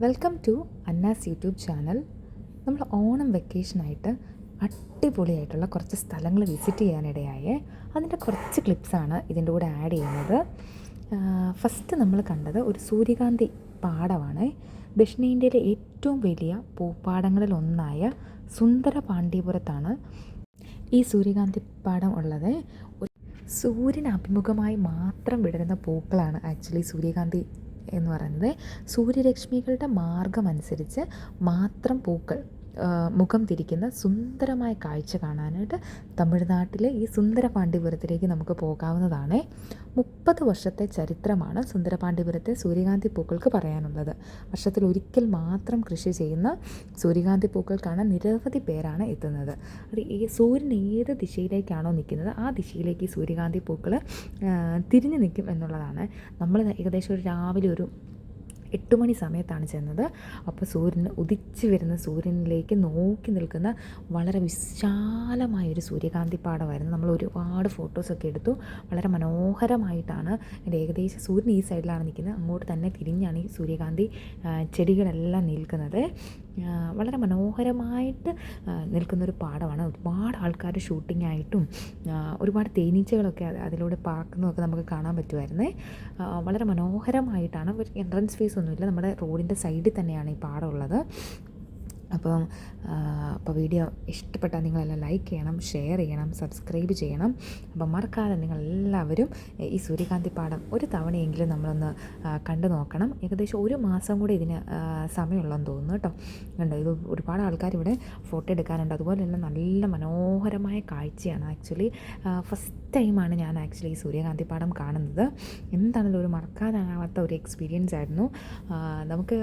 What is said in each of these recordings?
Welcome to Anna's YouTube channel. നമ്മൾ ഓണം വെക്കേഷനായിട്ട് അടിപൊളിയായിട്ടുള്ള കുറച്ച് സ്ഥലങ്ങൾ വിസിറ്റ് ചെയ്യാനിടയായേ. അതിൻ്റെ കുറച്ച് ക്ലിപ്സാണ് ഇതിൻ്റെ കൂടെ ആഡ് ചെയ്യുന്നത്. ഫസ്റ്റ് നമ്മൾ കണ്ടത് ഒരു സൂര്യകാന്തി പാടമാണ്. ദക്ഷിണേന്ത്യയിലെ ഏറ്റവും വലിയ പൂപ്പാടങ്ങളിലൊന്നായ സുന്ദരപാണ്ഡ്യപുരത്താണ് ഈ സൂര്യകാന്തി പാടം ഉള്ളത്. സൂര്യന് അഭിമുഖമായി മാത്രം വിടരുന്ന പൂക്കളാണ് ആക്ച്വലി സൂര്യകാന്തി എന്ന് പറയുന്നത്. സൂര്യരശ്മികളുടെ മാർഗമനുസരിച്ച് മാത്രം പൂക്കൾ മുഖം തിരിക്കുന്ന സുന്ദരമായ കാഴ്ച കാണാനായിട്ട് തമിഴ്നാട്ടിലെ ഈ സുന്ദരപാണ്ഡ്യപുരത്തിലേക്ക് നമുക്ക് പോകാവുന്നതാണ്. 30 വർഷത്തെ ചരിത്രമാണ് സുന്ദരപാണ്ഡ്യപുരത്തെ സൂര്യകാന്തി പൂക്കൾക്ക് പറയാനുള്ളത്. വർഷത്തിൽ ഒരിക്കൽ മാത്രം കൃഷി ചെയ്യുന്ന സൂര്യകാന്തി പൂക്കൾ കാണാൻ നിരവധി പേരാണ് എത്തുന്നത്. അത് സൂര്യൻ ഏത് ദിശയിലേക്കാണോ നിൽക്കുന്നത് ആ ദിശയിലേക്ക് ഈ സൂര്യകാന്തി പൂക്കൾ തിരിഞ്ഞു നിൽക്കും എന്നുള്ളതാണ്. നമ്മൾ ഏകദേശം രാവിലെ ഒരു 8 മണി സമയത്താണ് ചെന്നത്. അപ്പോൾ ഉദിച്ചു വരുന്ന സൂര്യനിലേക്ക് നോക്കി നിൽക്കുന്ന വളരെ വിശാലമായൊരു സൂര്യകാന്തി പാടമായിരുന്നു. നമ്മൾ ഒരുപാട് ഫോട്ടോസൊക്കെ എടുത്തു. വളരെ മനോഹരമായിട്ടാണ്. ഏകദേശം സൂര്യൻ ഈ സൈഡിലാണ് നിൽക്കുന്നത്, അങ്ങോട്ട് തന്നെ തിരിഞ്ഞാണ് ഈ സൂര്യകാന്തി ചെടികളെല്ലാം നിൽക്കുന്നത്. വളരെ മനോഹരമായിട്ട് നിൽക്കുന്നൊരു പാടമാണ്. ഒരുപാട് ആൾക്കാർ ഷൂട്ടിങ്ങായിട്ടും ഒരുപാട് തേനീച്ചകളൊക്കെ അതിലൂടെ പറക്കുന്നതൊക്കെ നമുക്ക് കാണാൻ പറ്റുമായിരുന്നേ. വളരെ മനോഹരമായിട്ടാണ്. ഒരു എൻട്രൻസ് ഫീസ് ഒന്നുമില്ല, നമ്മുടെ റോഡിൻ്റെ സൈഡിൽ തന്നെയാണ് ഈ പാടം ഉള്ളത്. അപ്പോൾ വീഡിയോ ഇഷ്ടപ്പെട്ടാൽ നിങ്ങളെല്ലാം ലൈക്ക് ചെയ്യണം, ഷെയർ ചെയ്യണം, സബ്സ്ക്രൈബ് ചെയ്യണം. അപ്പം മറക്കാതെ നിങ്ങളെല്ലാവരും ഈ സൂര്യകാന്തി പാടം ഒരു തവണയെങ്കിലും നമ്മളൊന്ന് കണ്ടു നോക്കണം. ഏകദേശം 1 മാസം കൂടി ഇതിന് സമയമുള്ളതെന്ന് തോന്നുന്നു കേട്ടോ. കണ്ടോ, ഇത് ഒരുപാട് ആൾക്കാർ ഇവിടെ ഫോട്ടോ എടുക്കാനുണ്ട്. അതുപോലെ തന്നെ നല്ല മനോഹരമായ കാഴ്ചയാണ്. ആക്ച്വലി ഫസ്റ്റ് ടൈമാണ് ഞാൻ ആക്ച്വലി ഈ സൂര്യകാന്തി പാടം കാണുന്നത്. എന്താണെങ്കിലും ഒരു മറക്കാനാവാത്ത ഒരു എക്സ്പീരിയൻസ് ആയിരുന്നു. നമുക്ക്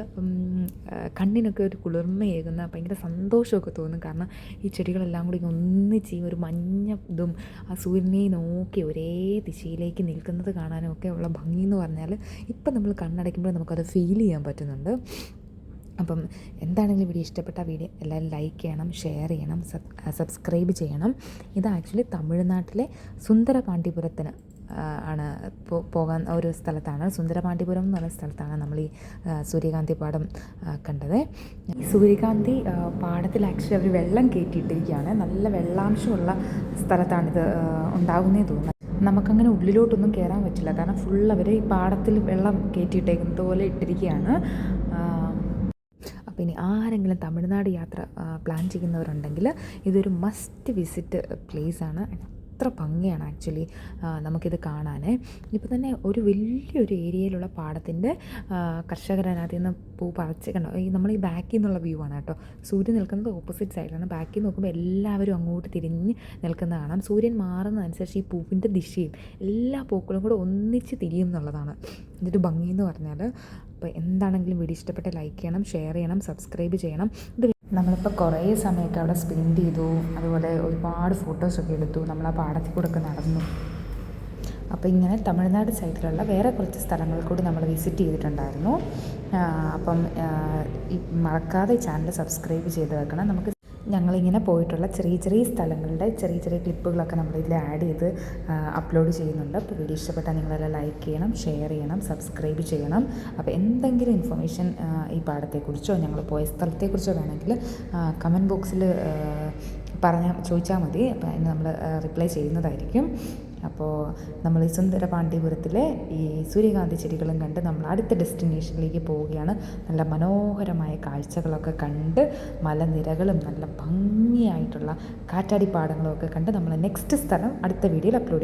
കണ്ണിനൊക്കെ ഒരു കുളിർമയേകുന്ന ഭയങ്കര സന്തോഷമൊക്കെ തോന്നും. കാരണം ഈ ചെടികളെല്ലാം കൂടി ഒന്നിച്ച് ഒരു മഞ്ഞ ഇതും ആ സൂര്യനെ നോക്കി ഒരേ ദിശയിലേക്ക് നിൽക്കുന്നത് കാണാനും ഒക്കെ ഉള്ള ഭംഗി എന്ന് പറഞ്ഞാൽ ഇപ്പം നമ്മൾ കണ്ണടയ്ക്കുമ്പോൾ നമുക്കത് ഫീൽ ചെയ്യാൻ പറ്റുന്നുണ്ട്. അപ്പം എന്താണെങ്കിലും വീഡിയോ ഇഷ്ടപ്പെട്ട വീഡിയോ എല്ലാവരും ലൈക്ക് ചെയ്യണം, ഷെയർ ചെയ്യണം, സബ്സ്ക്രൈബ് ചെയ്യണം. ഇത് ആക്ച്വലി തമിഴ്നാട്ടിലെ സുന്ദരപാണ്ഡ്യപുരത്തിന് ആണ് പോകാൻ ഒരു സ്ഥലത്താണ്. സുന്ദരപാണ്ഡ്യപുരം എന്ന് പറയുന്ന സ്ഥലത്താണ് നമ്മൾ ഈ സൂര്യകാന്തി പാടം കണ്ടത്. ഈ സൂര്യകാന്തി പാടത്തിൽ ആക്ച്വലി അവർ വെള്ളം കയറ്റിയിട്ടിരിക്കുകയാണ്. നല്ല വെള്ളാംശമുള്ള സ്ഥലത്താണിത് ഉണ്ടാകുന്നതെന്ന് തോന്നുന്നത്. നമുക്കങ്ങനെ ഉള്ളിലോട്ടൊന്നും കയറാൻ പറ്റില്ല, കാരണം ഫുൾ അവർ ഈ പാടത്തിൽ വെള്ളം കയറ്റിയിട്ടേക്കുന്നത് പോലെ ഇട്ടിരിക്കുകയാണ്. അപ്പോൾ ഇനി ആരെങ്കിലും തമിഴ്നാട് യാത്ര പ്ലാൻ ചെയ്യുന്നവരുണ്ടെങ്കിൽ ഇതൊരു മസ്റ്റ് വിസിറ്റ് പ്ലേസാണ്. അത്ര ഭംഗിയാണ് ആക്ച്വലി നമുക്കിത് കാണാൻ. ഇപ്പോൾ തന്നെ ഒരു വലിയൊരു ഏരിയയിലുള്ള പാടത്തിൻ്റെ കർഷകരതിനകത്ത് നിന്ന് പൂ പറിച്ച് കണ്ടോ. നമ്മൾ ഈ ബാക്കിൽ നിന്നുള്ള വ്യൂ ആണ് കേട്ടോ. സൂര്യൻ നിൽക്കുന്നത് ഓപ്പോസിറ്റ് സൈഡിലാണ്. ബാക്കിൽ നോക്കുമ്പോൾ എല്ലാവരും അങ്ങോട്ട് തിരിഞ്ഞ് നിൽക്കുന്നത് കാണാം. സൂര്യൻ മാറുന്നതനുസരിച്ച് ഈ പൂവിൻ്റെ ദിശയും എല്ലാ പൂക്കളും കൂടെ ഒന്നിച്ച് തിരിയും എന്നുള്ളതാണ് ഇതൊരു ഭംഗി എന്ന് പറഞ്ഞാൽ. അപ്പോൾ എന്താണെങ്കിലും വീഡിയോ ഇഷ്ടപ്പെട്ട ലൈക്ക് ചെയ്യണം, ഷെയർ ചെയ്യണം, സബ്സ്ക്രൈബ് ചെയ്യണം. നമ്മളിപ്പോൾ കുറേ സമയമൊക്കെ അവിടെ സ്പെൻഡ് ചെയ്തു. അതുപോലെ ഒരുപാട് ഫോട്ടോസൊക്കെ എടുത്തു. നമ്മൾ ആ പാടത്തിൽ കൂടെ ഒക്കെ നടന്നു. അപ്പോൾ ഇങ്ങനെ തമിഴ്നാട് സൈഡിലുള്ള വേറെ കുറച്ച് സ്ഥലങ്ങൾ കൂടി നമ്മൾ വിസിറ്റ് ചെയ്തിട്ടുണ്ടായിരുന്നു. അപ്പം മറക്കാതെ ചാനൽ സബ്സ്ക്രൈബ് ചെയ്ത് വെക്കണം. നമുക്ക് ഞങ്ങളിങ്ങനെ പോയിട്ടുള്ള ചെറിയ ചെറിയ സ്ഥലങ്ങളുടെ ചെറിയ ചെറിയ ക്ലിപ്പുകളൊക്കെ നമ്മളിതിൽ ആഡ് ചെയ്ത് അപ്ലോഡ് ചെയ്യുന്നുണ്ട്. അപ്പോൾ വീഡിയോ ഇഷ്ടപ്പെട്ടാൽ നിങ്ങളെല്ലാം ലൈക്ക് ചെയ്യണം, ഷെയർ ചെയ്യണം, സബ്സ്ക്രൈബ് ചെയ്യണം. അപ്പോൾ എന്തെങ്കിലും ഇൻഫർമേഷൻ ഈ പാടത്തെക്കുറിച്ചോ ഞങ്ങൾ പോയ സ്ഥലത്തെക്കുറിച്ചോ വേണമെങ്കിൽ കമൻറ്റ് ബോക്സിൽ ചോദിച്ചാൽ മതി. അപ്പോൾ അതിന് നമ്മൾ റിപ്ലൈ ചെയ്യുന്നതായിരിക്കും. അപ്പോൾ നമ്മൾ ഈ സുന്ദരപാണ്ഡ്യപുരത്തിലെ ഈ സൂര്യകാന്തി ചെടികളും കണ്ട് നമ്മൾ അടുത്ത ഡെസ്റ്റിനേഷനിലേക്ക് പോവുകയാണ്. നല്ല മനോഹരമായ കാഴ്ചകളൊക്കെ കണ്ട് മലനിരകളും നല്ല ഭംഗിയായിട്ടുള്ള കാറ്റാടിപ്പാടങ്ങളും ഒക്കെ കണ്ട് നമ്മൾ നെക്സ്റ്റ് സ്ഥലം അടുത്ത വീഡിയോയിൽ അപ്ലോഡ് ചെയ്യും.